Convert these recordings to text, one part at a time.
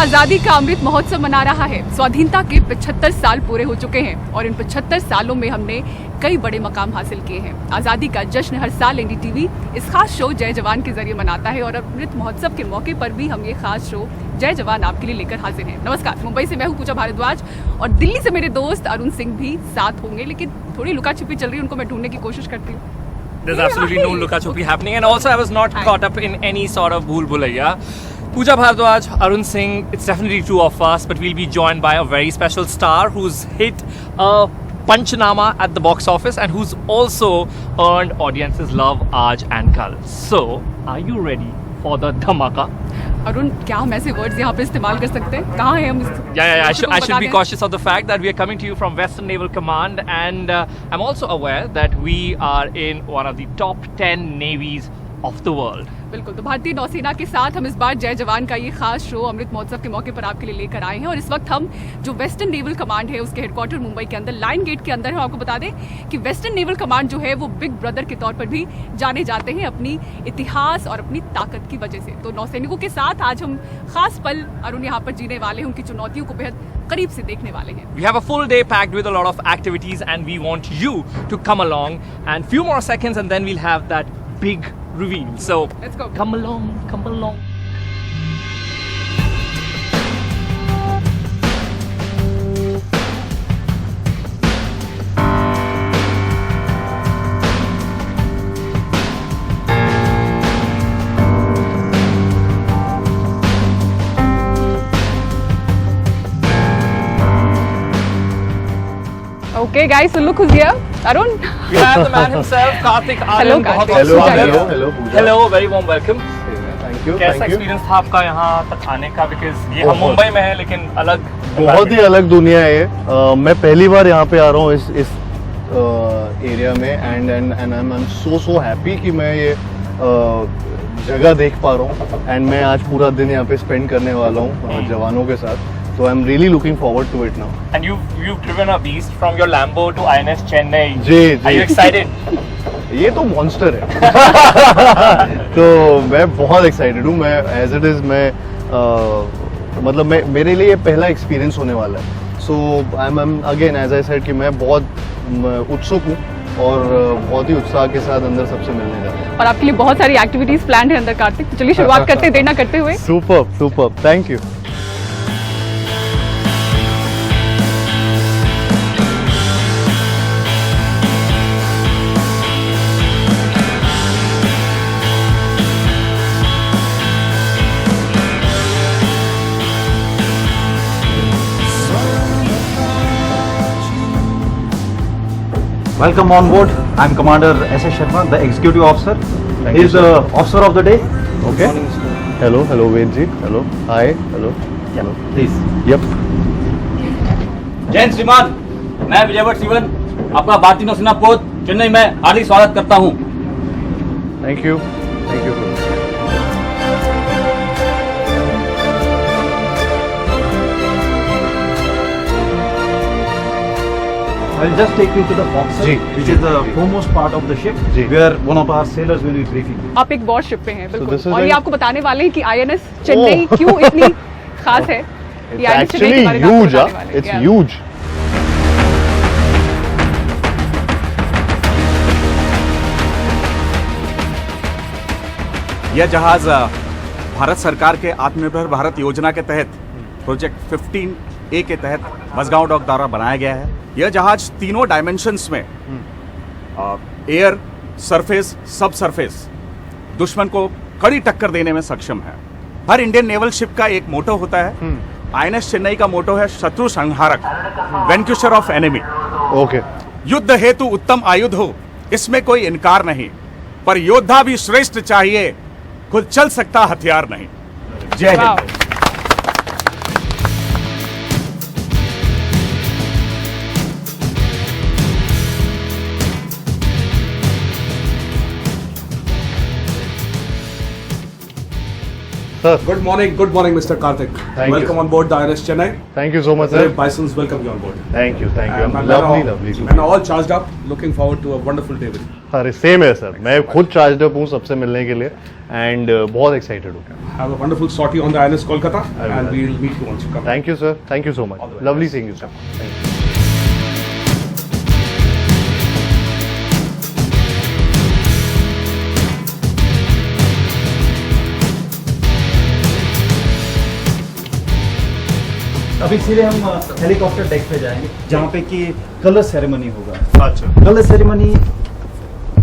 आजादी का अमृत महोत्सव मना रहा है। स्वाधीनता के 75 साल पूरे हो चुके हैं और इन 75 सालों में हमने कई बड़े मकाम हासिल किए हैं। आजादी का जश्न हर साल एनडीटीवी इस खास शो जय जवान के जरिए मनाता है और अमृत महोत्सव के मौके पर भी हम ये खास शो जय जवान आपके लिए लेकर हाजिर हैं। नमस्कार, मुंबई से मैं हूँ पूजा भारद्वाज और दिल्ली से मेरे दोस्त अरुण सिंह भी साथ होंगे, लेकिन थोड़ी लुका छिपी चल रही है, उनको मैं ढूंढने की कोशिश करती हूँ। There's absolutely no Luka Chupi happening, and also I was not caught up in any sort of bhool bhulaiya. Pooja Bhardwaj, Arun Singh, it's definitely two of us, but we'll be joined by a very special star who's hit a Panchnama at the box office and who's also earned audiences' love aaj and kal. So, are you ready for the dhamaka? Arun, क्या हम ऐसे words यहाँ पे इस्तेमाल कर सकते हैं? कहाँ हैं हम? Yeah. I should be cautious of the fact that we are coming to you from Western Naval Command, and I'm also aware that we are in one of the top 10 navies of the world. बिल्कुल, तो भारतीय नौसेना के साथ हम इस बार जय जवान का ये खास शो अमृत महोत्सव के मौके पर आपके लिए लेकर आए हैं और इस वक्त हम जो वेस्टर्न नेवल कमांड है उसके हेडक्वार्टर मुंबई के अंदर लाइन गेट के अंदर है। आपको बता दें कि वेस्टर्न नेवल कमांड जो है वो बिग ब्रदर के तौर पर भी जाने जाते हैं अपनी इतिहास और अपनी ताकत की वजह से। तो नौसैनिकों के साथ आज हम खास पल अरुण यहाँ पर जीने वाले हैं, उनकी चुनौतियों को बेहद करीब से देखने वाले हैं। We have a full day packed with a lot of activities and we want you to come along, and few more seconds and then we'll have that big reveal. So let's go. Come along. Okay guys, so look who's here. Arun. We have the man himself, Karthik Hello, Aryan. Karthik. Hello, very warm welcome. Thank you. कैसा experience था आपका यहाँ तक आने का? Because ये हम मुंबई में है लेकिन अलग, बहुत ही अलग दुनिया है। मैं पहली बार यहाँ पे आ रहा हूँ इस एरिया में, and I am so happy कि मैं ये जगह देख पा रहा हूँ, एंड मैं आज पूरा दिन यहाँ पे स्पेंड करने वाला हूँ जवानों के साथ। So I'm really looking forward to it now. And you've driven a beast from your Lambo to INS Chennai. Ji. Are you excited? ये तो मॉन्स्टर है। तो मैं बहुत एक्साइटेड हूँ। मैं एज इट इज मतलब मेरे लिए ये पहला एक्सपीरियंस होने वाला है। So I am again as I said कि मैं बहुत उत्सुक हूँ और बहुत ही उत्साह के साथ अंदर सबसे मिलने जा रहा हूँ। और आपके लिए बहुत सारी एक्टिविटीज प्लान है अंदर कार्तिक। चलिए शुरुआत करते देर ना करते हुए। Super, thank you. Welcome on board. I'm Commander S.S. Sharma, the Executive Officer. He is the Officer of the day. Okay. Hello, Ved ji. Hello. Hi. Hello. Please. Yep. जय हिंद श्रीमान, मैं विजयवर शिवन आपका भारतीय नौसेना पोत चेन्नई में हार्दिक स्वागत करता हूँ। Thank you. I'll just take you to the forecastle, which is the foremost part of the ship, where one of our sailors will be briefing you. आप एक वॉर शिप पे हैं, बिल्कुल। this is और ये like- आपको बताने वाले हैं कि INS चेन्नई क्यों इतनी खास है। It's actually huge, It's huge. यह जहाज भारत सरकार के आत्मनिर्भर भारत योजना के तहत प्रोजेक्ट 15A के तहत मझगांव डॉक द्वारा बनाया गया है। यह जहाज तीनों डायमेंशंस में एयर, सरफेस, सब सरफेस दुश्मन को कड़ी टक्कर देने में सक्षम है। हर इंडियन नेवल शिप का एक मोटो होता है। INS चेन्नई का मोटो है शत्रु संहारक, वेंक्यूशर ऑफ एनिमी। ओके। युद्ध हेतु उत्तम आयुध हो, इसमें कोई इनकार नहीं। पर योद्धा भी श्रेष्ठ चाहिए, खुद चल सकता हथियार नहीं। जय Hind. Sir, Good morning, Mr. Karthik. Thank you, Welcome sir. on board the INS Chennai. thank you so much, Very sir. Bisons, welcome you on board. Thank you. And I'm men are lovely all- to men are meet all charged up. Looking forward to a wonderful day with you. you. अरे same है sir, मैं खुद charge up हूँ सबसे मिलने के लिए and बहुत एक्साइटेड हूँ. Have a wonderful sortie on the INS Kolkata, I will. and we'll meet you once you come. Thank you, sir. Thank you so much. All the very Lovely best. seeing you, sir. Thank you. अभी सीधे हम helicopter deck पे जाएंगे जहाँ पे कि colour ceremony होगा। अच्छा, कलर सेरेमनी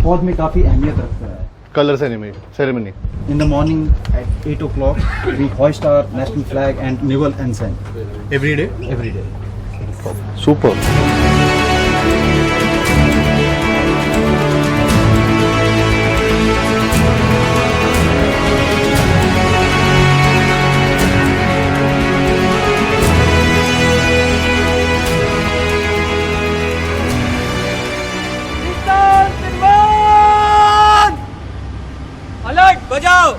फौज में काफ़ी अहमियत रखता है। Colour ceremony. In the morning at 8 o'clock, we hoist our national flag and naval ensign Every day. every day. Super. Alert बजाओ।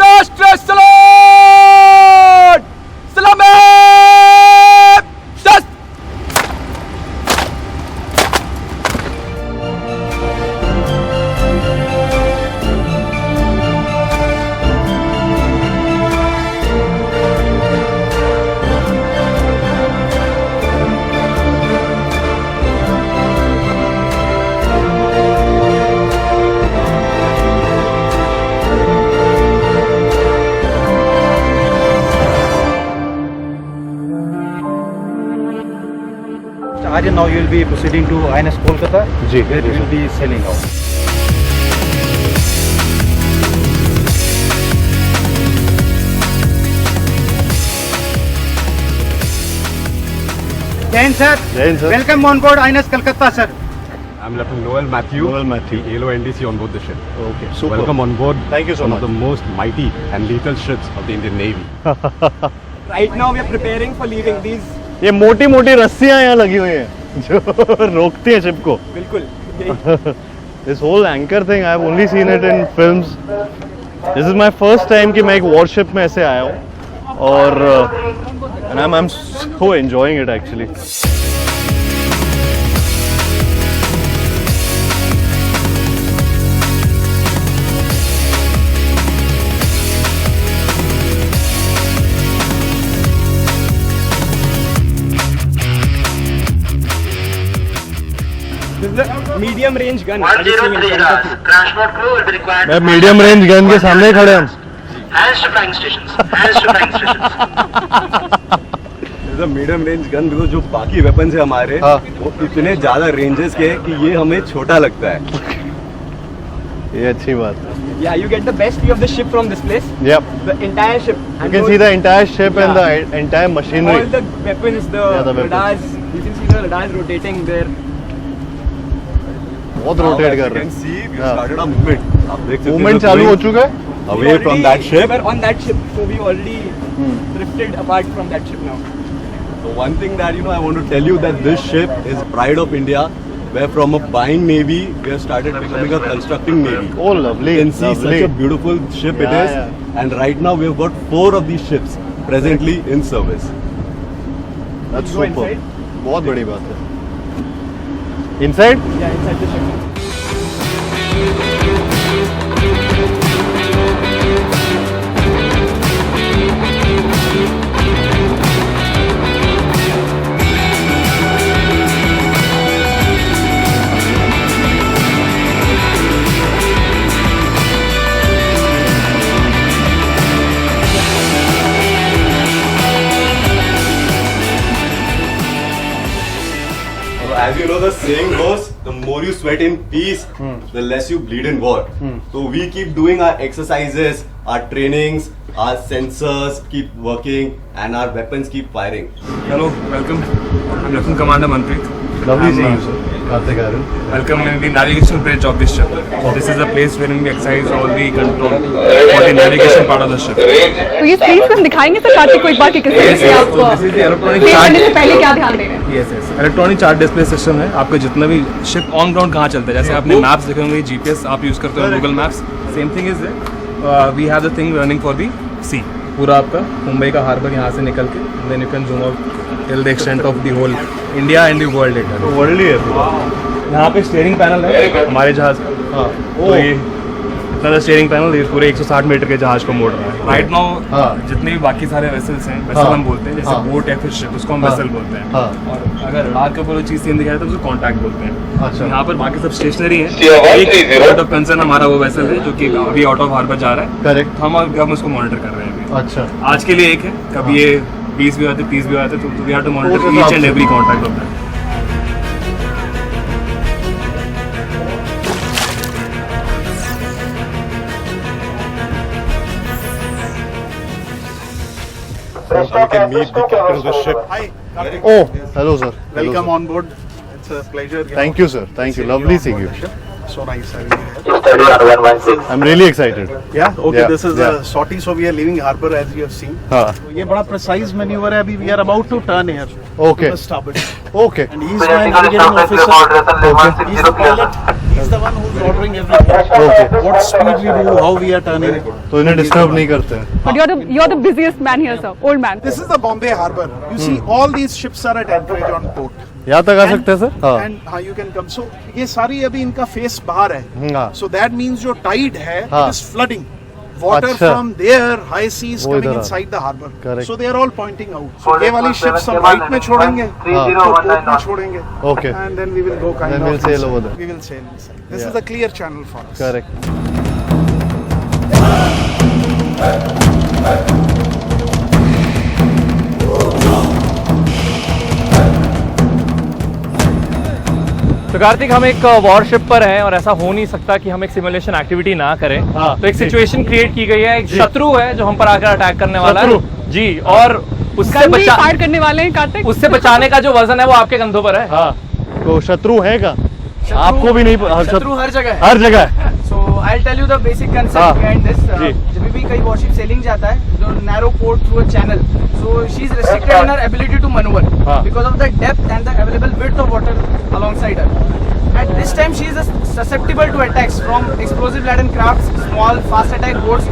राष्ट्र सलाम सलाम शस्त्र। Aryan, now you will be proceeding to INS Kolkata. Ji, Where ji, you will sir. be sailing out. Jain sir. Jain, sir. Welcome on board INS Kolkata sir. I'm Lieutenant Noel Matthew. Noel Matthew. The LONDC on board the ship. Okay, super. Welcome on board. Thank you so one much. of the most mighty and lethal ships of the Indian Navy. Right now we are preparing for leaving these. ये मोटी मोटी रस्सियां यहाँ लगी हुई हैं जो रोकती हैं शिप को. बिल्कुल. This whole anchor thing I've only seen it in films. This is my first time कि मैं एक warship में ऐसे आया हूँ और and I'm so enjoying it actually. This is a medium range gun. that is seen in 103 front of you. Raj. Transport crew will be required. मैं medium range gun के सामने खड़े हम. Hands to flying stations. Hands to flying stations. This is a medium range gun because जो बाकी weapons है हमारे हाँ. वो इतने ज़्यादा ranges के हैं कि ये हमें छोटा लगता है. ये अच्छी बात है. Yeah, you get the best view of the ship from this place. Yep. The entire ship. You can see the entire ship and the entire all machinery. the weapons, the, Yeah, the weapons. radars. You can see the radars rotating there. बहुत rotate कर You रहे can हैं. see we हाँ. started our movement. आप देख सकते हैं movement the चालू हो going चुका है. away from that We ship. were on that ship, so we already drifted apart from that ship now. So one thing that I want to tell you that this ship is pride of India. Where from a buying navy, we have started becoming a constructing navy. Oh, lovely. You can see lovely. such a beautiful ship it Yeah, is. yeah. And right now we have got 4 of these ships presently in service. That's Go super. inside. बहुत बड़ी बात है. Inside? Yeah, inside the ship. as you know, the saying goes, the more you sweat in peace, the less you bleed in war. So we keep doing our exercises, our trainings, our sensors keep working, and our weapons keep firing. Hello, welcome. I'm Lieutenant Commander Manpreet. Lovely seeing you, sir. Karthik Arun. Welcome in the navigation bridge of this ship. This is the place wherein we exercise all the control for the navigation part of the ship. तो ये screen पर हम दिखाएंगे sir Kartik को एक बार कि किस तरह से आप So this is the electronic Tej chart. करने से पहले क्या ध्यान दे रहे हैं? Yes, yes. Electronic chart display system है। आपका जितना भी शिप ऑन ग्राउंड कहाँ चलता है, जैसे आपने मैप्स देखे होंगे, जीपीएस आप यूज करते हो, Google Maps, same thing is we have the thing running for the sea. पूरा आपका मुंबई का हार्बर यहाँ से निकल के then you can zoom out till the extent of the whole India and the world it. World ही है। यहाँ पे स्टीयरिंग पैनल है हमारे जहाज का। हाँ। तो ये इतना स्टीयरिंग पैनल ये पूरे 160 मीटर के जहाज को मोड़ रहा है। राइट नाउ जितने भी बाकी सारे वेसल्स हैं, वेसल हम बोलते हैं, जैसे बोट या फिर शिप, उसको हम वेसल बोलते हैं। और अगर रडार के ऊपर वो चीज़ सीन दिखाई तो उसको कॉन्टैक्ट बोलते हैं। अच्छा। यहाँ पर बाकी सब स्टेशनरी है। एक पॉइंट ऑफ कंसर्न हमारा वो वेसल है जो कि अभी आउट ऑफ हार्बर जा रहा है। करेक्ट। हम उसको मॉनिटर कर रहे हैं अभी। अच्छा। आज के लिए एक है, कभी ये 20 भी आते 30 भी आते तो we have to monitor each and every contact of that. So you can meet the captain of the ship. Hi, Karthik. Oh, hello sir. Welcome on board. It's a pleasure. Thank you sir. Thank you. Lovely seeing you. So nice having you here. Study on 116. I'm really excited. Yeah. Okay. Yeah, This is yeah. a sortie, so we are leaving harbour as you have seen. हाँ. तो ये बड़ा precise maneuver है अभी. We are about to turn here. Okay. To the starboard. Okay. And he is my navigating officer. He's the pilot. He's the one who's ordering everything. Okay. What speed we do, how we are turning. तो इन्हें disturb नहीं करते हैं। But you're the busiest man here, sir. Old man. This is the Bombay harbour. You see, all these ships are at anchorage on port. यहाँ तक आ सकते हैं sir? हाँ। And हाँ, you can come. So ये सारी अभी इनका फेस बाहर है. हाँ। So that means जो tide है, हाँ। it is flooding. Water अच्छा। from there, high seas वो coming इधर आ- inside the harbour. Correct. So they are all pointing out. So ये वाली ships हम right में छोड़ेंगे, हाँ। तो port में छोड़ेंगे. Okay. And then we will go kind Then of. we'll sail over there. We will sail inside. This Yeah. is a clear channel for us. Correct. तो कार्तिक हम एक वॉरशिप पर हैं और ऐसा हो नहीं सकता कि हम एक सिमुलेशन एक्टिविटी ना करें। हाँ, तो एक जी। सिचुएशन क्रिएट की गई है, एक शत्रु है जो हम पर आकर अटैक करने वाला है। शत्रु? जी, और उससे गन भी फायर करने वाले हैं कार्तिक। उससे बचाने का जो वजन है वो आपके कंधों पर है। हाँ। तो शत्रु है का? आपको भी नहीं शत्रु हर जगह है। हर जगह है। So I'll tell you the basic हाँ। concept behind this. जी। जब भी कहीं वॉरशिप सेलिंग जाता है, जो narrow port through a channel, so she is restricted in her ability to maneuver हाँ। because of the depth and the available width of water alongside her. At this time, she is susceptible to attacks from explosive laden crafts, small fast attack boats,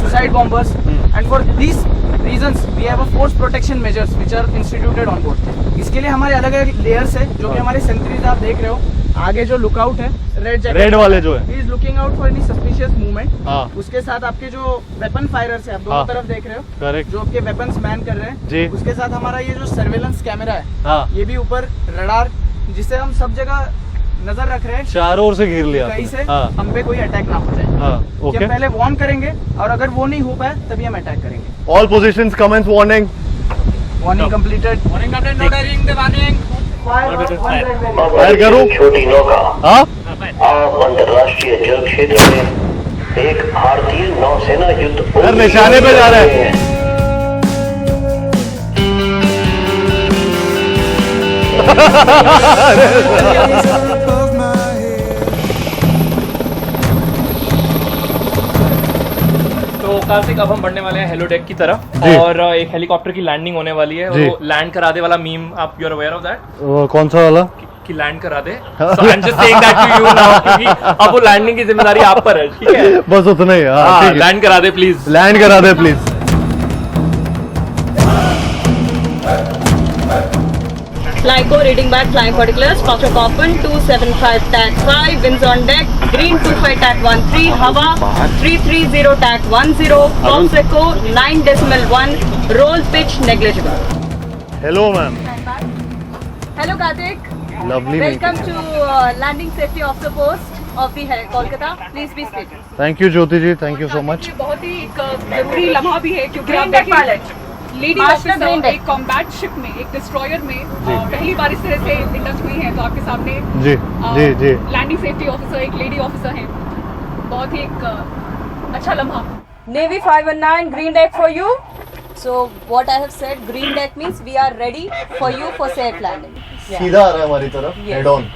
suicide bombers, and for these reasons we have a force protection measures which are instituted on board. इसके लिए हमारे अलग अलग layers है, जो कि हमारे sentries आप देख रहे हो। आगे जो लुकआउट है, रेड वाले जो है। He is looking out for any suspicious movement. हाँ। उसके साथ आपके जो वेपन फायरर्स है, आप दोनों हाँ। तरफ देख रहे हो, Correct. जो आपके वेपन्स मैन कर रहे हैं। जी। उसके साथ हमारा ये जो सर्वेलेंस कैमरा है, हाँ। ये भी ऊपर रडार, जिससे हम सब जगह नजर रख रहे हैं चारों ओर से घेर लिया कहीं से आपने। हाँ। हम पे कोई अटैक ना हो जाए। हाँ। कि ओके। हम पहले वार्न करेंगे और अगर वो नहीं हो पाए तभी हम अटैक करेंगे। All positions commence warning. Warning completed. Warning completed. Noting the warning. Fire करूं? छोटी नौका हाँ? आप अंतर्राष्ट्रीय जल क्षेत्र में एक भारतीय नौसेना युद्ध सर निशाने पे जा रहे हैं। तो कार्तिक अब हम बढ़ने वाले हैं हेलो डेक की तरफ जी। और एक हेलीकॉप्टर की लैंडिंग होने वाली है। जी। वो लैंड करा दे वाला मीम, आप you are aware of that? वो कौन सा वाला? कि लैंड करा दे। So I'm just saying that to you now क्योंकि अब वो लैंडिंग की जिम्मेदारी आप पर है, ठीक है? बस उतना ही। हाँ, हाँ, ठीक है। लैंड करा दे प्लीज। लैंड करा दे please. FlyCo reading back flying particulars, Foxtrot open 275 tag 5, winds on deck, green 25 tag 13, Hava 330 tag 10, Fox Echo 9.1, roll pitch negligible. Hello ma'am. Hello Karthik, lovely welcome to landing safety officer post of the Kolkata. Please be seated. Thank you Jyoti ji, thank you so much. ये बहुत ही एक जरूरी लम्हा भी है क्योंकि आप Green deck देखिए pilot. Lady Master Green officer Deck. एक कॉम्बैट शिप में, एक डिस्ट्रॉयर में पहली बार इस तरह से इंडक्ट हुई हैं, तो आपके सामने जी जी जी लैंडिंग सेफ्टी ऑफिसर एक लेडी ऑफिसर हैं। बहुत ही एक अच्छा लम्हा। Navy 519 green deck for you. So what I have said, green deck means we are ready for you for safe landing. Yeah. सीधा आ रहा है हमारी तरफ, Yes. Head on.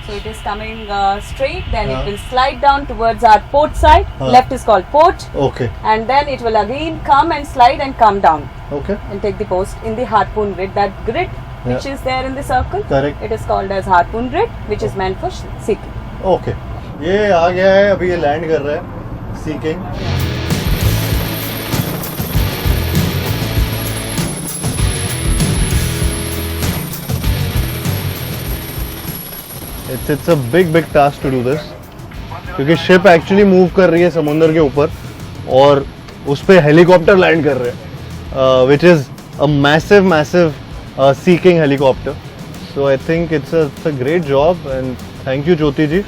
So it is coming straight, then it will slide down towards our port side. Left is called port, okay and then it will again come and slide and come down okay and take the post in the harpoon grid. That grid which is there in the circle, Correct. it is called as harpoon grid, which is meant for seeking. Okay, ये आ गया है, अभी ये land कर रहा है seeking. It's a big task to do this, क्योंकि ship actually move कर रही है समुंदर के ऊपर और उस पे हेलीकॉप्टर लैंड कर रहे हैं, which is a massive seeking helicopter. So I think it's a great job and thank you Jyoti ji,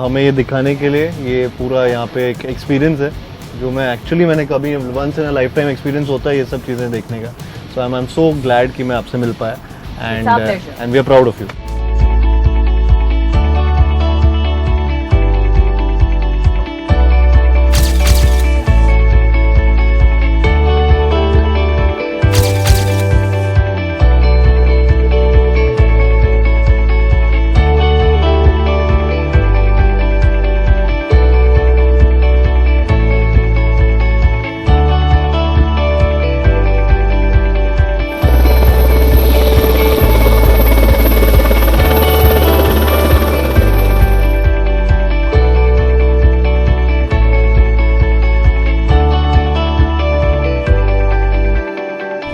हमें ये दिखाने के लिए। ये पूरा यहाँ पे एक एक्सपीरियंस है जो मैंने कभी once in a lifetime experience होता है ये सब चीज़ें देखने का। सो आई एम सो ग्लैड कि मैं आपसे मिल पाया and we are proud of you.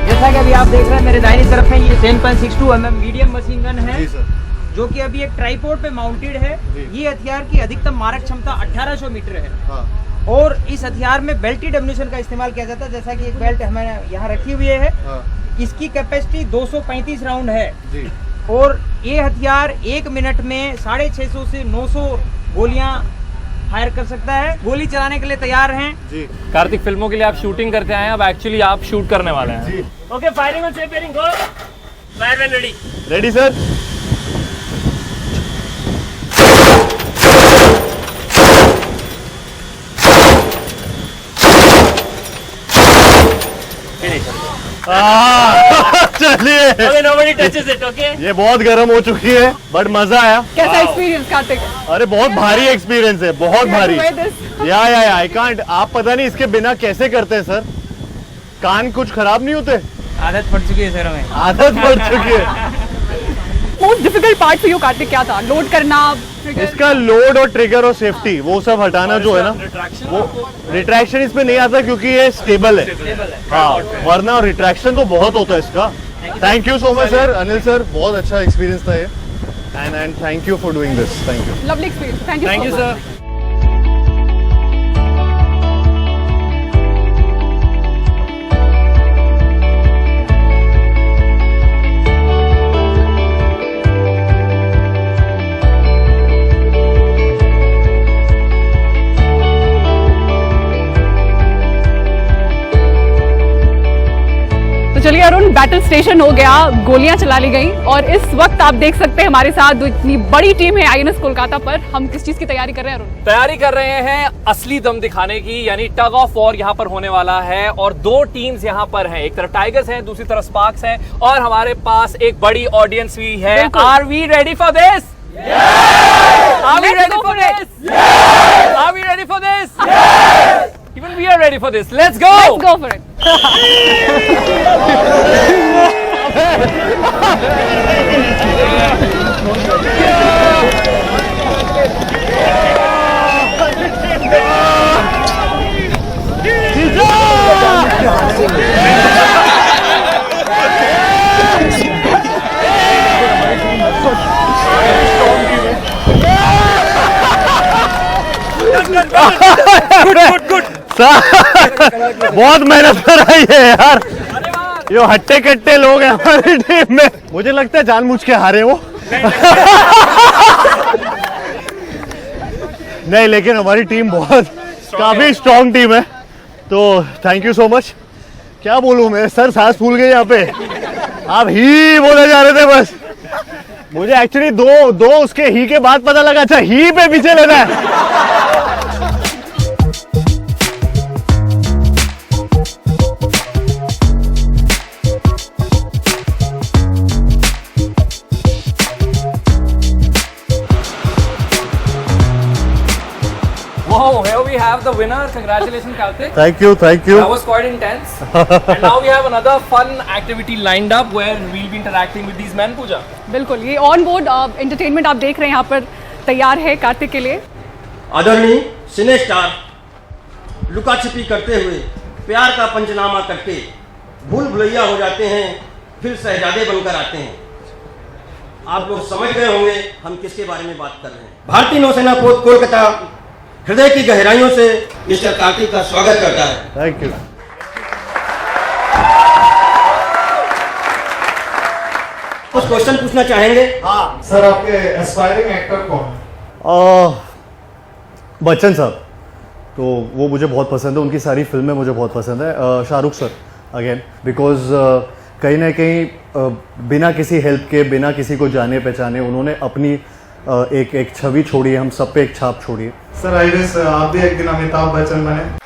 जैसा कि अभी आप देख रहे हैं मेरे दाहिनी तरफ में ये 10.62 mm मीडियम मशीन गन है, जी सर। जो कि अभी एक ट्राइपॉड पे माउंटेड है। ये हथियार की अधिकतम मारक क्षमता 1800 मीटर है। हाँ। और इस हथियार में बेल्टेड एम्यूनिशन का इस्तेमाल किया जाता है, जैसा कि एक बेल्ट हमें यहाँ रखी हुई है। हाँ। इसकी कैपेसिटी 235 राउंड है जी। और ये हथियार 1 मिनट में 650 से 900 गोलियां फायर कर सकता है। गोली चलाने के लिए तैयार हैं। जी कार्तिक, फिल्मों के लिए आप शूटिंग करते आए हैं, अब एक्चुअली आप शूट करने वाले हैं। जी okay, firing on safe bearing, go, fire when ready. Ready sir. चलिए, okay, nobody touches it, okay. ये बहुत गर्म हो चुकी है बट मजा आया। कैसा एक्सपीरियंस कार्तिक? अरे बहुत भारी एक्सपीरियंस है, बहुत भारी। You enjoy this? या आई कांट, आप पता नहीं इसके बिना कैसे करते हैं सर। कान कुछ खराब नहीं होते? आदत पड़ चुकी है सर हमें। आदत पड़ चुकी है। Most difficult part for you Kartik क्या था? लोड करना, trigger? इसका लोड और ट्रिगर और सेफ्टी वो सब हटाना जो है ना, वो रिट्रैक्शन इसमें नहीं आता क्योंकि ये स्टेबल है। हाँ, वरना रिट्रैक्शन तो बहुत होता है इसका। Thank you so much sir, Anil sir, बहुत अच्छा एक्सपीरियंस था ये and thank you for doing this. Thank you. Lovely experience, thank you thank you sir. तो चलिए अरुण, बैटल स्टेशन हो गया, गोलियां चला ली गई और इस वक्त आप देख सकते हैं हमारे साथ जो इतनी बड़ी टीम है आईएनएस कोलकाता पर, हम किस चीज की तैयारी कर रहे हैं अरुण? तैयारी कर रहे हैं असली दम दिखाने की, यानी टग ऑफ वॉर यहाँ पर होने वाला है और 2 टीम्स यहाँ पर हैं। एक तरफ टाइगर्स हैं, दूसरी तरफ स्पार्क्स हैं और हमारे पास एक बड़ी ऑडियंस भी है। Are we ready for this? Are we ready for this? Are we ready for this? Even we are ready for this. Let's go! Let's go for it. बहुत मेहनत कर रही है यार, यो हट्टे कट्टे लोग हैं हमारी टीम में। मुझे लगता है जानबूझ के हारे वो। नहीं, लेकिन हमारी टीम बहुत काफी स्ट्रॉन्ग टीम है, तो थैंक यू सो मच। क्या बोलूं मैं, सर सांस फूल गई यहाँ पे। आप ही बोले जा रहे थे बस। मुझे एक्चुअली दो उसके ही के बाद पता लगा, अच्छा ही पे पीछे लेना है। Whoa, here we have the winner. Congratulations, Karthik. Thank you. That was quite intense. And now we have another fun activity lined up where we'll be interacting with these men, Pooja. बिल्कुल, ये on board entertainment आप देख रहे हैं यहाँ पर तैयार है कार्तिक के लिए। आदरणीय सिने स्टार लुका छिपी करते हुए प्यार का पंचनामा करके भूल भुलैया हो जाते हैं, फिर शहजादे बनकर आते हैं। आप लोग समझ गए होंगे हम किसके बारे में बात कर रहे हैं। भारतीय नौसेना पोत कोलकाता हृदय की गहराइयों से मिस्टर कार्तिक का स्वागत करता है। Thank you. कुछ क्वेश्चन पूछना चाहेंगे? हाँ सर, आपके एस्पायरिंग एक्टर कौन? बच्चन साहब, तो वो मुझे बहुत पसंद है, उनकी सारी फिल्में मुझे बहुत पसंद है। शाहरुख सर अगेन, बिकॉज कहीं ना कहीं बिना किसी हेल्प के, बिना किसी को जाने पहचाने उन्होंने अपनी एक छवि छोड़ी है, हम सब पे एक छाप छोड़ी है। सर आई विश आप भी एक दिन अमिताभ बच्चन बने।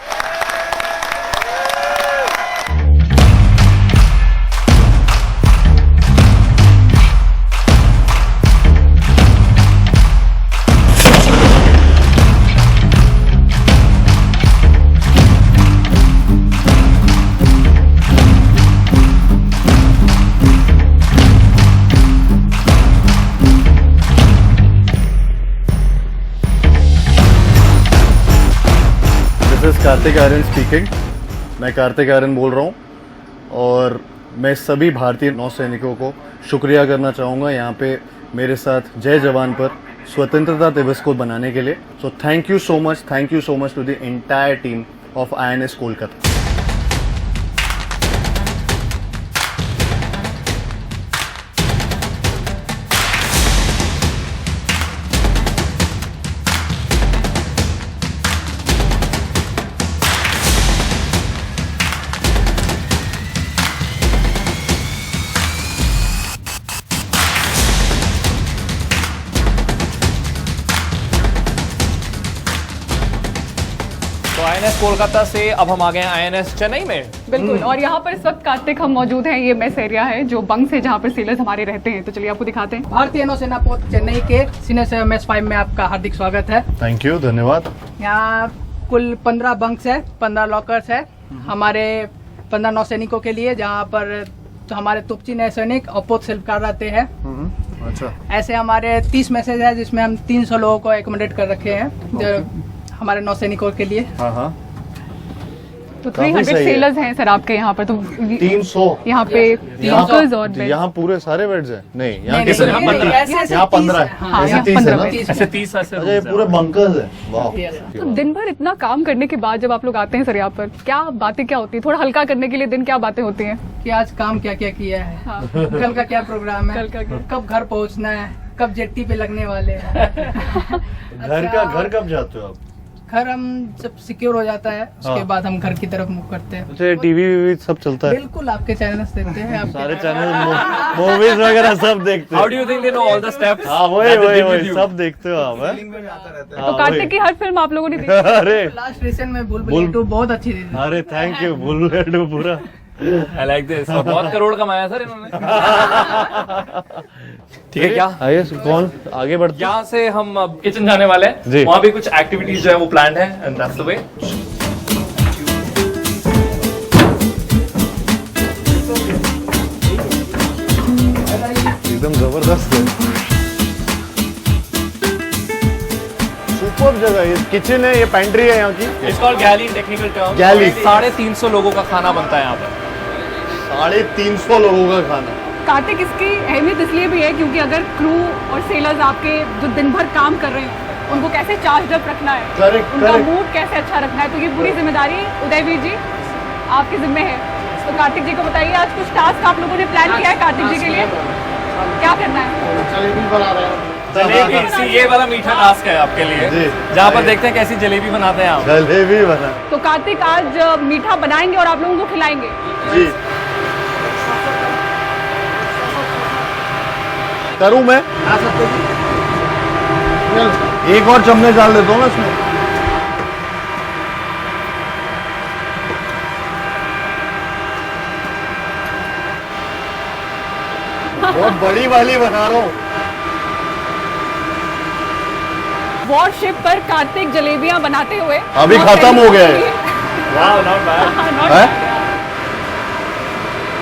कार्तिक आर्यन स्पीकिंग। मैं कार्तिक आर्यन बोल रहा हूँ और मैं सभी भारतीय नौसैनिकों को शुक्रिया करना चाहूँगा यहाँ पे मेरे साथ जय जवान पर स्वतंत्रता दिवस को बनाने के लिए। So thank you so much to the entire team of INS Kolkata. INS Kolkata से अब हम आ गए हैं INS चेन्नई में। बिल्कुल, और यहाँ पर इस वक्त कार्तिक हम मौजूद हैं, ये मेस एरिया है जो बंक्स है जहाँ पर सेलर्स हमारे रहते हैं। तो चलिए आपको दिखाते हैं। भारतीय नौसेना पोत चेन्नई के सीनियर मेस 5 में आपका हार्दिक स्वागत है। थैंक यू, धन्यवाद। यहाँ कुल 15 बंक्स है, 15 लॉकर्स है हमारे 15 नौसैनिकों के लिए, जहाँ पर तो हमारे तुपची नौसैनिक और पोत शिल्पकार रहते हैं। अच्छा, ऐसे हमारे 30 मैसेज है जिसमें हम 300 लोगों को एकोमोडेट कर रखे हैं जो हमारे नौसैनिकों के लिए। हाँ। तो 300 सेलर्स हैं सर आपके यहाँ पर। तो 300 यहाँ पे लॉकर्स और बेड। यहाँ पूरे सारे बेड्स हैं? नहीं, यहाँ यहाँ 15 है, ऐसे 30 है ना? ऐसे 30 अच्छा, ये पूरे बंकर्स हैं। वाह। तो दिन भर इतना काम करने के बाद जब आप लोग आते हैं सर यहाँ पर, क्या बातें क्या होती है? थोड़ा हल्का करने के लिए दिन क्या बातें होती हैं कि आज काम क्या क्या किया है, हाँ। कल का क्या प्रोग्राम है, कल का क्या? कब घर पहुँचना है, कब जेट्टी पे लगने वाले हैं। घर कब जाते हो आप? घर हम जब सिक्योर हो जाता है उसके बाद हम घर की तरफ मूव करते हैं। अच्छा, टीवी सब चलता है? बिल्कुल, आपके चैनल्स देखते हैं, आपके सारे चैनल, मूवीज वगैरह सब देखते हैं। How do you think they know all the steps? हाँ, वही सब देखते हो आप? तो कार्तिक की हर फिल्म आप लोगों ने देखी? अरे लास्ट रिसेंट में बुलबुल 2 बहुत अच्छी थी। अरे थैंक यू, बुलबुल पूरा। I like this. और बहुत करोड़ कमाया सर इन्होंने। ठीक है, क्या आइए, कौन आगे बढ़ते? यहाँ से हम अब किचन जाने वाले हैं। जी। वहाँ भी कुछ एक्टिविटीज जो है वो प्लान्ड है, एंड दैट्स द वे। एकदम जबरदस्त है, सुपर जगह। ये किचन है, ये पैंट्री है यहाँ की। It's called galley in technical term. Galley. 350 लोगों का खाना बनता है यहाँ पर। 350 लोगों का खाना। कार्तिक, इसकी अहमियत इसलिए भी है क्योंकि अगर क्रू और सेलर्स आपके जो दिन भर काम कर रहे हैं उनको कैसे चार्ज अप रखना है, Correct, उनका correct. मूड कैसे अच्छा रखना है, तो ये पूरी जिम्मेदारी उदयवीर जी आपके जिम्मे है। तो कार्तिक जी को बताइए, आज कुछ टास्क आप लोगों ने प्लान किया है कार्तिक जी के लिए, क्या करना है? जलेबी बना रहे हैं। जलेबी, see, ये वाला मीठा टास्क है आपके लिए, जी। जहाँ पर देखते हैं कैसी जलेबी बनाते हैं आप। जलेबी बना। तो कार्तिक आज मीठा बनाएंगे और आप लोगों को खिलाएंगे। जी। करूँ मैं? एक और चम्मच डाल देता हूँ ना इसमें। बहुत बड़ी वाली बना रहा हूँ। वॉरशिप पर कार्तिक जलेबियां बनाते हुए अभी खत्म हो गया है। वाह, not bad। Not हैं? bad,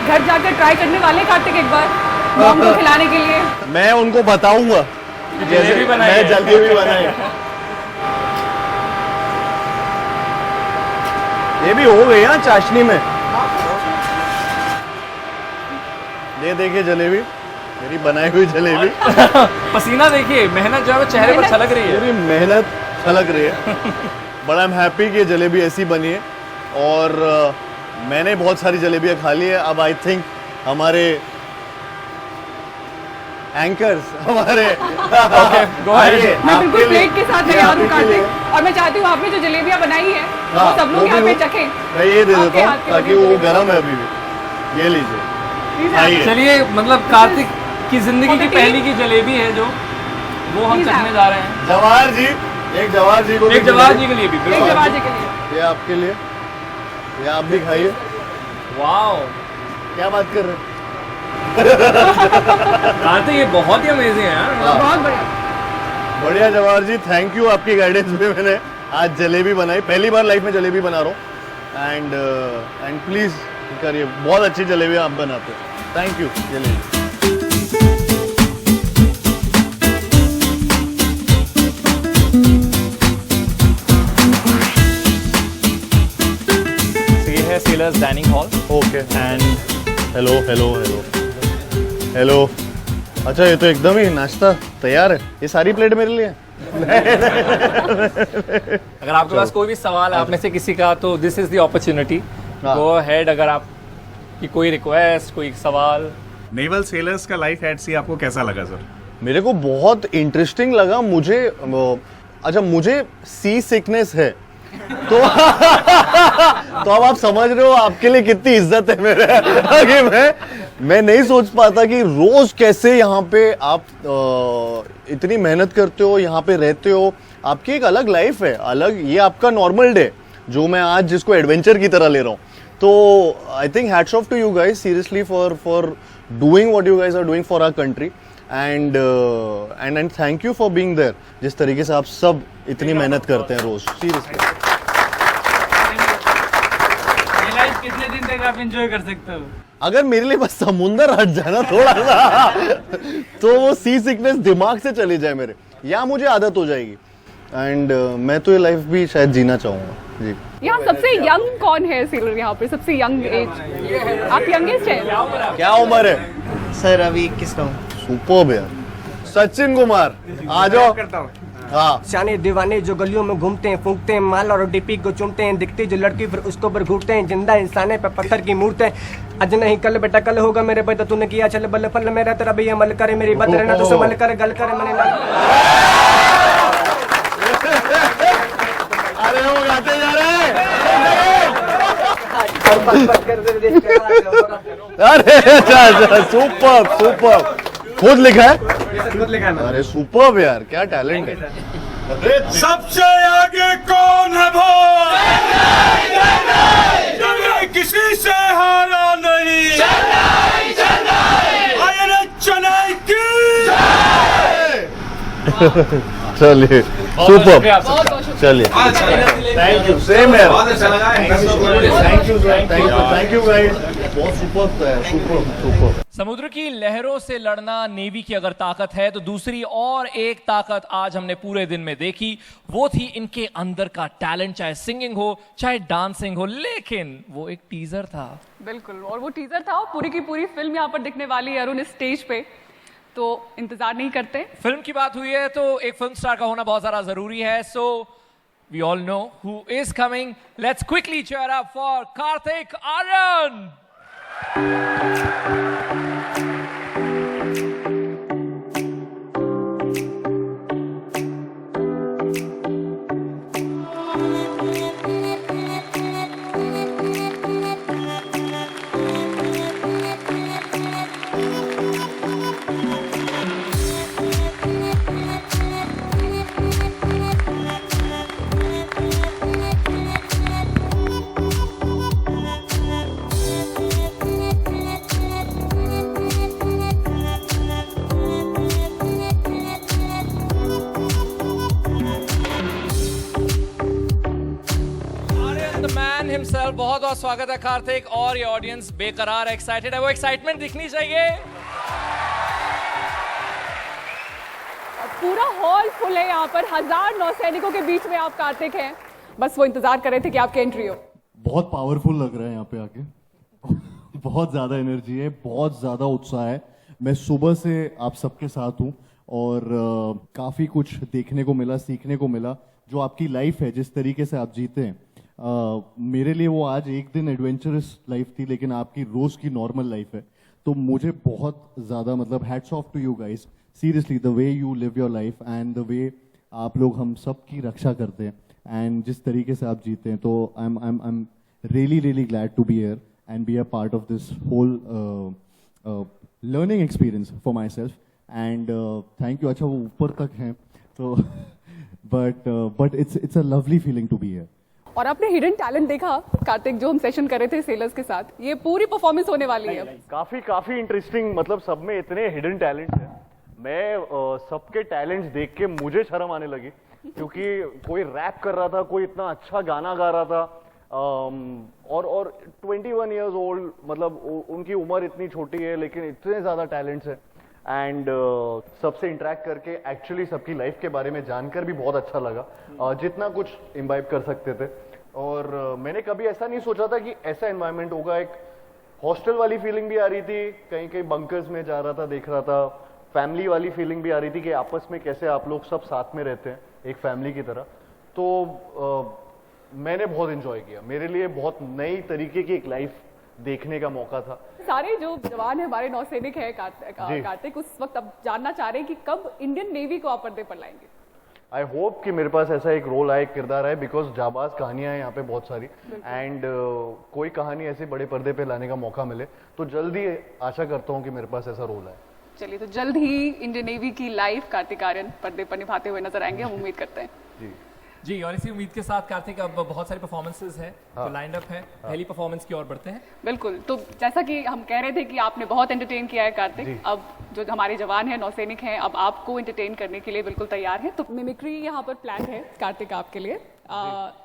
घर जाकर ट्राई करने वाले कार्तिक एक बार मॉम को खिलाने के लिए। मैं उनको बताऊंगा जलेबी बनाई मैं है। जलेबी बनाई है। ये भी हो गई ना चाशनी में। ये देखिए जलेबी, मेरी बनाई हुई जलेबी। पसीना देखिए, मेहनत जो है वो चेहरे पर छलक रही है। मेरी मेहनत छलक रही है। बट आई एम हैप्पी कि ये जलेबी ऐसी बनी है और मैंने बहुत सारी जलेबियां खा ली है। अब आई थिंक हमारे एंकर्स हमारे go ahead। मैं बिल्कुल प्लेट के साथ तैयार हूँ कार्तिक, और मैं चाहती हूँ आपने जो जलेबियां बनाई है वो सब लोग यहाँ पे चखें। मैं ये दे आपके देता हाथ हूँ की ताकि बनी वो हुई गर्म है अभी भी। ये लीजिए। आइए। चलिए, मतलब कार्तिक की जिंदगी की पहली की जलेबी है जो वो हम चखने जा रहे हैं। जवाहर जी, एक जवाहर जी को एक जवाहर जी के लिए भी, एक बिल्कुल। जवाब के लिए। ये आपके लिए, ये आप भी खाइए। वाओ, क्या बात कर रहे हैं? कार्तिक ये बहुत ही अमेजिंग है यार। बहुत बढ़िया। बढ़िया जवाहर जी, थैंक यू आपकी गाइडेंस में मैंने आज जलेबी बनाई। पहली बार लाइफ में जलेबी बना रहा हूँ एंड प्लीज करिए, बहुत अच्छी जलेबी आप बनाते हैं। Thank you jalebi. ये है sellers dining hall. Okay and hello hello hello hello. अच्छा, ये तो एकदम ही नाश्ता तैयार है। ये सारी प्लेट मेरे लिए है? अगर आपके पास कोई भी सवाल है आप में से किसी का, तो this is the opportunity. Go ahead, अगर आप की कोई रिक्वेस्ट, कोई सवाल। नेवल सेलर्स का लाइफ एट सी आपको कैसा लगा सर? मेरे को बहुत इंटरेस्टिंग लगा। मुझे अच्छा, मुझे सी सिकनेस है तो तो अब आप समझ रहे हो आपके लिए कितनी इज्जत है मेरे कि मैं नहीं सोच पाता कि रोज कैसे यहाँ पे आप इतनी मेहनत करते हो, यहाँ पे रहते हो। आपकी एक अलग लाइफ है, अलग, ये आपका नॉर्मल डे जो मैं आज जिसको एडवेंचर की तरह ले रहा हूँ। तो I think hats off to you guys seriously for doing what you guys are doing for our country and thank you for being there. जिस तरीके से आप सब इतनी मेहनत करते हैं रोज, सीरियसली। ये लाइफ कितने दिन तक आप एंजॉय कर सकते हो? अगर मेरे लिए बस समुंदर हट जाए ना थोड़ा सा तो वो सी सिकनेस दिमाग से चली जाए मेरे, या मुझे आदत हो जाएगी एंड मैं तो ये लाइफ भी शायद जीना चाहूंगा जी। यहाँ सबसे यंग कौन है सेलर? यहाँ पे सबसे यंग एज आप यंगेस्ट हैं? क्या उम्र है सर अभी 21 का हूँ। सुपर्ब यार। सचिन कुमार आ जाओ। हाँ, सियाने दीवाने जो गलियों में घूमते हैं, फूंकते हैं माल और डीपी को चूमते हैं, दिखती जो लड़की फिर उसको पर घूरते हैं, जिंदा इंसाने पे पत्थर की मूर्तें। आज नहीं कल बेटा कल होगा मेरे बेटा, तूने किया चल बल फल मेरा तेरा भी अमल करे, मेरी बात रहना तो संभल कर गल करे मैंने अरे वो गाते जा रहे हैं। अरे अच्छा, सुपर्ब सुपर्ब। खुद लिखा है? खुद लिखा है। अरे सुपर्ब यार, क्या टैलेंट है। सबसे आगे कौन है वो? चेन्नई किसी से हारा नहीं। चेन्नई की। चलिए सुपर्ब, चलिए थैंक यू। सेम है। थैंक यू गाइस, बहुत सुपर्ब है, सुपर्ब। समुद्र की लहरों से लड़ना नेवी की अगर ताकत है, तो दूसरी और एक ताकत आज हमने पूरे दिन में देखी, वो थी इनके अंदर का टैलेंट। चाहे सिंगिंग हो, चाहे डांसिंग हो, लेकिन वो एक टीजर था। बिल्कुल, और वो टीजर था, पूरी की पूरी फिल्म यहाँ पर दिखने वाली है अरुण इस स्टेज पे, तो इंतजार नहीं करते। फिल्म की बात हुई है तो एक फिल्म स्टार का होना बहुत ज्यादा जरूरी है। So we all know who is coming. Let's quickly cheer up for Kartik Aaryan. फिलहाल बहुत बहुत स्वागत है कार्तिक, और ये ऑडियंस बेकरार एक्साइटेड है, वो एक्साइटमेंट दिखनी चाहिए। पूरा हॉल फुल है यहाँ पर, 1000 नौसैनिकों के बीच में आप कार्तिक हैं, बस वो इंतजार कर रहे थे कि आपकी एंट्री हो। बहुत पावरफुल लग रहा है यहाँ पे आके। बहुत ज़्यादा एनर्जी है, बहुत ज़्यादा उत्साह है। मैं सुबह से आप सबके साथ हूँ और काफ़ी कुछ देखने को मिला, सीखने को मिला। जो आपकी लाइफ है, जिस तरीके से आप जीते हैं, मेरे लिए वो आज एक दिन एडवेंचरस लाइफ थी, लेकिन आपकी रोज़ की नॉर्मल लाइफ है। तो मुझे बहुत ज़्यादा मतलब hats off to you guys, seriously the way you live your life and the way आप लोग हम सब की रक्षा करते हैं एंड जिस तरीके से आप जीते हैं। तो I am really glad to be here and be a part of this whole learning experience for myself and thank you। अच्छा वो ऊपर तक हैं तो but it's a lovely feeling to be here। और आपने हिडन टैलेंट देखा कार्तिक, जो हम सेशन कर रहे थे सेलर्स के साथ, ये पूरी परफॉर्मेंस होने वाली है। काफी इंटरेस्टिंग, मतलब सब में इतने हिडन टैलेंट है। मैं सबके टैलेंट्स देख के मुझे शर्म आने लगी, क्योंकि कोई रैप कर रहा था, कोई इतना अच्छा गाना गा रहा था, और 21 ईयर्स ओल्ड, मतलब उनकी उम्र इतनी छोटी है लेकिन इतने ज़्यादा टैलेंट्स है। एंड सबसे इंटरेक्ट करके एक्चुअली सबकी लाइफ के बारे में जानकर भी बहुत अच्छा लगा, जितना कुछ इम्बाइब कर सकते थे। और मैंने कभी ऐसा नहीं सोचा था कि ऐसा एनवायरनमेंट होगा। एक हॉस्टल वाली फीलिंग भी आ रही थी, कहीं कहीं बंकर्स में जा रहा था, देख रहा था। फैमिली वाली फीलिंग भी आ रही थी कि आपस में कैसे आप लोग सब साथ में रहते हैं एक फैमिली की तरह। तो मैंने बहुत एंजॉय किया, मेरे लिए बहुत नई तरीके की एक लाइफ देखने का मौका था। सारे जो जवान है हमारे नौसैनिक है कार्तिक, उस वक्त अब जानना चाह रहे हैं कि कब इंडियन नेवी को आप पर्दे पर लाएंगे। आई होप कि मेरे पास ऐसा एक रोल आए, किरदार आए, बिकॉज जाबाज कहानियां हैं यहाँ पे बहुत सारी, एंड कोई कहानी ऐसे बड़े पर्दे पे लाने का मौका मिले तो जल्दी आशा करता हूँ कि मेरे पास ऐसा रोल आए। चलिए, तो जल्द ही इंडियन नेवी की लाइफ कार्तिक आर्यन पर्दे पर निभाते हुए नजर आएंगे, हम उम्मीद करते हैं। जी, और इसी उम्मीद के साथ कार्तिक, अब बहुत सारी परफॉर्मेंसेस हैं तो लाइंड अप है, पहली परफॉर्मेंस की ओर बढ़ते हैं। बिल्कुल, तो जैसा कि हम कह रहे थे कि आपने बहुत एंटरटेन किया है कार्तिक, अब जो हमारे जवान हैं, नौसैनिक हैं, अब आपको एंटरटेन करने के लिए बिल्कुल तैयार हैं। तो मिमिक्री यहाँ पर प्लान है कार्तिक आपके लिए।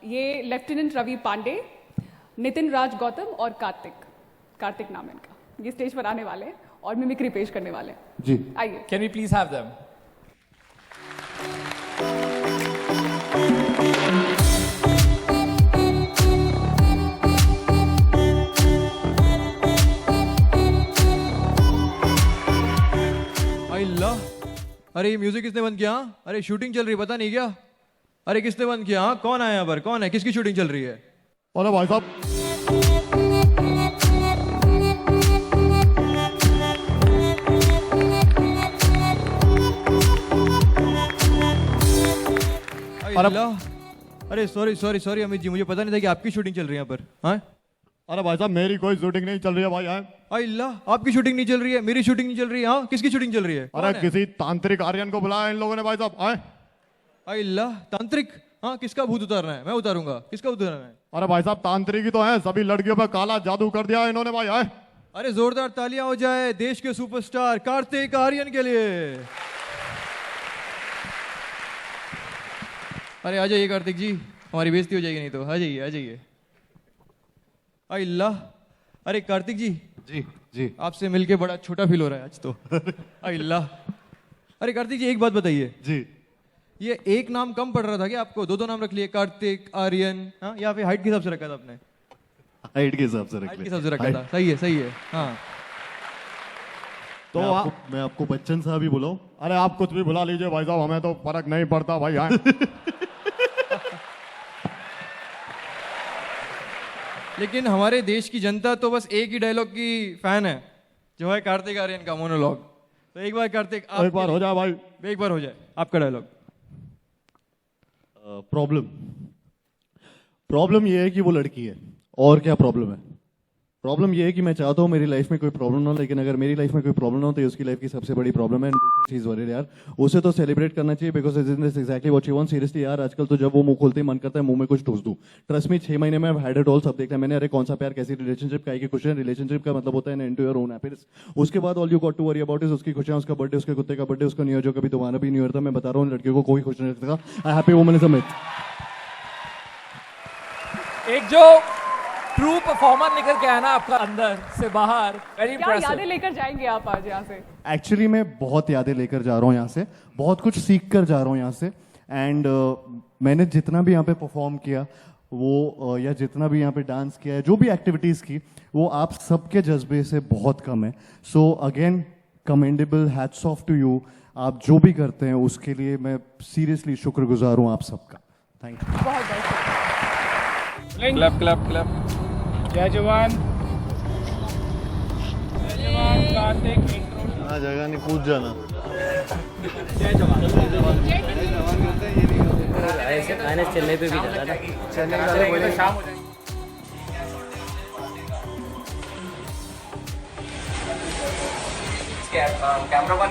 ये लेफ्टिनेंट रवि पांडे, नितिन राज गौतम और कार्तिक नाम है इनका, ये स्टेज पर आने वाले हैं और मिमिक्री पेश करने वाले हैं। जी, आइए। Can we please have them? अरे ये म्यूजिक किसने बंद किया? अरे शूटिंग चल रही, पता नहीं क्या? अरे किसने बंद किया? कौन आया यहाँ पर? कौन है? किसकी शूटिंग चल रही है? अरे भाई साहब, अरे सॉरी अमित जी, मुझे पता नहीं था कि आपकी शूटिंग चल रही है यहाँ पर। हाँ, अरे भाई साहब, मेरी कोई शूटिंग नहीं चल रही है भाई। अल्लाह, आपकी शूटिंग नहीं चल रही है, मेरी शूटिंग नहीं चल रही है। हाँ, किसकी शूटिंग चल रही है? अरे किसी तांत्रिक आर्यन को बुलाया इन लोगों ने भाई साहब। अल्लाह, तांत्रिक? हाँ, किसका भूत उतारना है? मैं उतारूंगा। किसका उतारना है? अरे भाई साहब, तांत्रिक ही तो है, सभी लड़कियों पर काला जादू कर दिया इन्होंने भाई। अरे जोरदार तालियां हो जाए देश के सुपरस्टार कार्तिक आर्यन के लिए। अरे आ जाइए कार्तिक जी, हमारी बेइज्जती हो जाएगी नहीं तो। आ जाइए। अल्लाह, अरे कार्तिक जी, जी आपसे मिलके बड़ा छोटा फील हो रहा है आज तो। अल्लाह, अरे कार्तिक जी एक बात बताइए जी, ये एक नाम कम पड़ रहा था क्या आपको? दो नाम रख लिए, कार्तिक आर्यन। हाँ, या फिर हाइट के हिसाब से रखा था आपने? हाइट के हिसाब से रखा था। सही है। हाँ, तो मैं आपको बच्चन साहब ही बुलाऊं? अरे आप कुछ भी बुला लीजिए भाई साहब, हमें तो फर्क नहीं पड़ता भाई। लेकिन हमारे देश की जनता तो बस एक ही डायलॉग की फैन है, जो है कार्तिक आर्यन का मोनोलॉग। तो एक बार कार्तिक, एक बार हो जाए भाई, एक बार हो जाए आपका डायलॉग। प्रॉब्लम ये है कि वो लड़की है, और क्या प्रॉब्लम है? प्रॉब्लम ये है कि मैं चाहता हूँ मेरी लाइफ में कोई प्रॉब्लम ना हो, लेकिन अगर मेरी लाइफ में कोई प्रॉब्लम ना हो तो ये उसकी लाइफ की सबसे बड़ी प्रॉब्लम है। चीज वरीड यार, उसे तो सेलिब्रेट करना चाहिए, because is this exactly what she wants. Seriously यार, आजकल तो जब वो मुंह खोलते ही मन करता है मुंह में कुछ ठूस दूं। ट्रस्ट मी, 6 महीने में हैड इट ऑल, सब देखा मैंने। अरे कौन सा प्यार, कैसी रिलेशनशिप, काहे की खुशियां। रिलेशनशिप का मतलब होता है इनटू योर ओन हैप्पीनेस। उसके बाद all you got to worry about is उसकी खुशियां, उसका बर्थडे, उसके कुत्ते का बर्थडे, उसका न्यू ईयर, जो कभी तुम्हारा भी न्यू ईयर था। मैं बता रहा हूँ, लड़कियों को कोई खुश नहीं रखता। I happy woman is a myth. एक जो ट्रू परफॉर्मर निकल के आया ना आपका अंदर से बाहर. वेरी क्या यादें इंप्रेसिव. लेकर जाएंगे आप आज यहाँ से? एक्चुअली मैं बहुत यादें लेकर जा रहा हूँ यहाँ से, बहुत कुछ सीख कर जा रहा हूँ यहाँ से. एंड मैंने जितना भी यहाँ पे परफॉर्म किया वो या जितना भी यहाँ पे डांस किया है, जो भी एक्टिविटीज़ की, वो आप सबके जज्बे से बहुत कम है. So again commendable, hats off to you. आप जो भी करते हैं उसके लिए मैं सीरियसली शुक्रगुजार हूँ आप सबका. Thank you. बहुत बहुत क्लैप क्लैप क्लैप. जय जवान. जय जवान. कार्तिक इंट्रो. हाँ, जगह नहीं, कूद जाना. ऐसे खाने चेन्नई पे भी जाता था. चेन्नई वाले बोले शाम हो जाएगी. Camera one